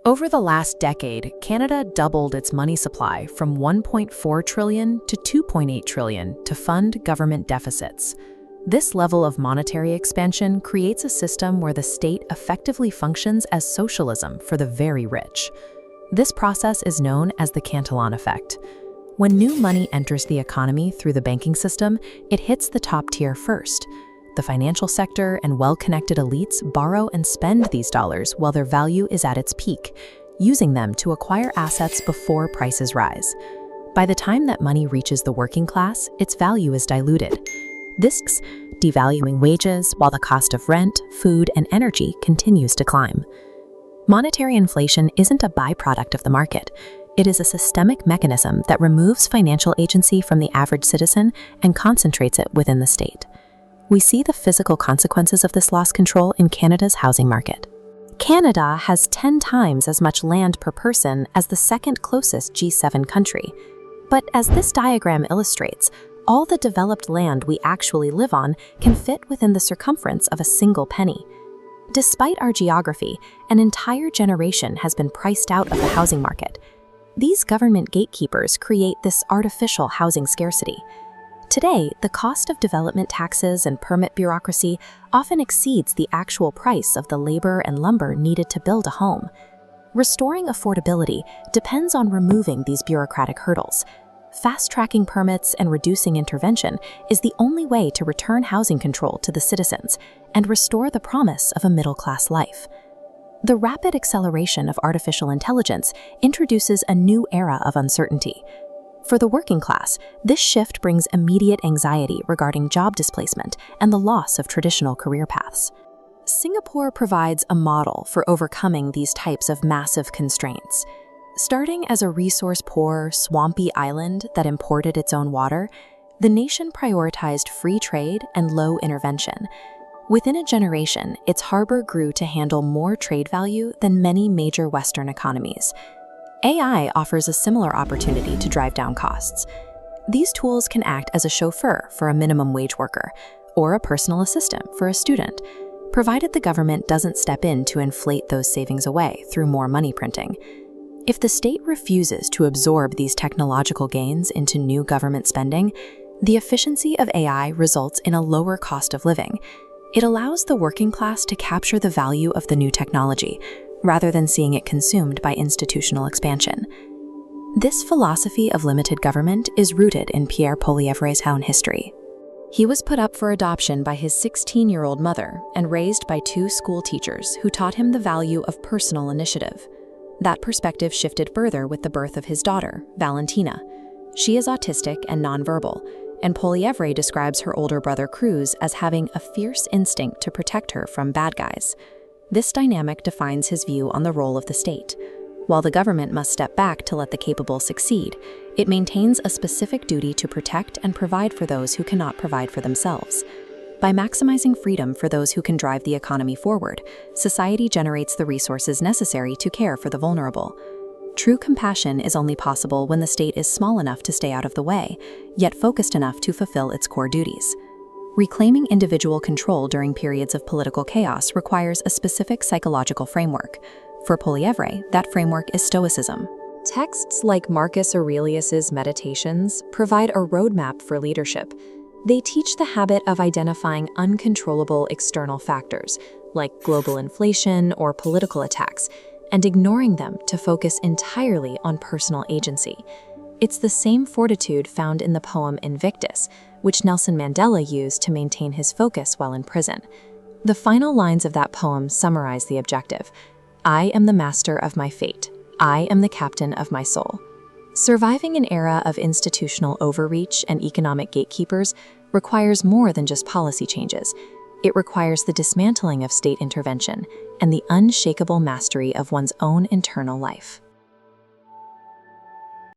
Over the last decade, Canada doubled its money supply from 1.4 trillion to 2.8 trillion to fund government deficits. This level of monetary expansion creates a system where the state effectively functions as socialism for the very rich. This process is known as the Cantillon effect. When new money enters the economy through the banking system, it hits the top tier first. The financial sector and well-connected elites borrow and spend these dollars while their value is at its peak, using them to acquire assets before prices rise. By the time that money reaches the working class, its value is diluted. This devaluing wages while the cost of rent, food, and energy continues to climb. Monetary inflation isn't a byproduct of the market. It is a systemic mechanism that removes financial agency from the average citizen and concentrates it within the state. We see the physical consequences of this lost control in Canada's housing market. Canada has 10 times as much land per person as the second closest G7 country. But as this diagram illustrates, all the developed land we actually live on can fit within the circumference of a single penny. Despite our geography, an entire generation has been priced out of the housing market. These government gatekeepers create this artificial housing scarcity. Today, the cost of development taxes and permit bureaucracy often exceeds the actual price of the labor and lumber needed to build a home. Restoring affordability depends on removing these bureaucratic hurdles. Fast-tracking permits and reducing intervention is the only way to return housing control to the citizens and restore the promise of a middle-class life. The rapid acceleration of artificial intelligence introduces a new era of uncertainty. For the working class, this shift brings immediate anxiety regarding job displacement and the loss of traditional career paths. Singapore provides a model for overcoming these types of massive constraints. Starting as a resource-poor, swampy island that imported its own water, the nation prioritized free trade and low intervention. Within a generation, its harbor grew to handle more trade value than many major Western economies. AI offers a similar opportunity to drive down costs. These tools can act as a chauffeur for a minimum wage worker or a personal assistant for a student, provided the government doesn't step in to inflate those savings away through more money printing. If the state refuses to absorb these technological gains into new government spending, the efficiency of AI results in a lower cost of living. It allows the working class to capture the value of the new technology, rather than seeing it consumed by institutional expansion. This philosophy of limited government is rooted in Pierre Poilievre's own history. He was put up for adoption by his 16-year-old mother and raised by 2 school teachers who taught him the value of personal initiative. That perspective shifted further with the birth of his daughter, Valentina. She is autistic and nonverbal, and Poilievre describes her older brother Cruz as having a fierce instinct to protect her from bad guys. This dynamic defines his view on the role of the state. While the government must step back to let the capable succeed, it maintains a specific duty to protect and provide for those who cannot provide for themselves. By maximizing freedom for those who can drive the economy forward, society generates the resources necessary to care for the vulnerable. True compassion is only possible when the state is small enough to stay out of the way, yet focused enough to fulfill its core duties. Reclaiming individual control during periods of political chaos requires a specific psychological framework. For Poilievre, that framework is Stoicism. Texts like Marcus Aurelius's Meditations provide a roadmap for leadership. They teach the habit of identifying uncontrollable external factors, like global inflation or political attacks, and ignoring them to focus entirely on personal agency. It's the same fortitude found in the poem Invictus, which Nelson Mandela used to maintain his focus while in prison. The final lines of that poem summarize the objective. I am the master of my fate. I am the captain of my soul. Surviving an era of institutional overreach and economic gatekeepers requires more than just policy changes. It requires the dismantling of state intervention and the unshakable mastery of one's own internal life.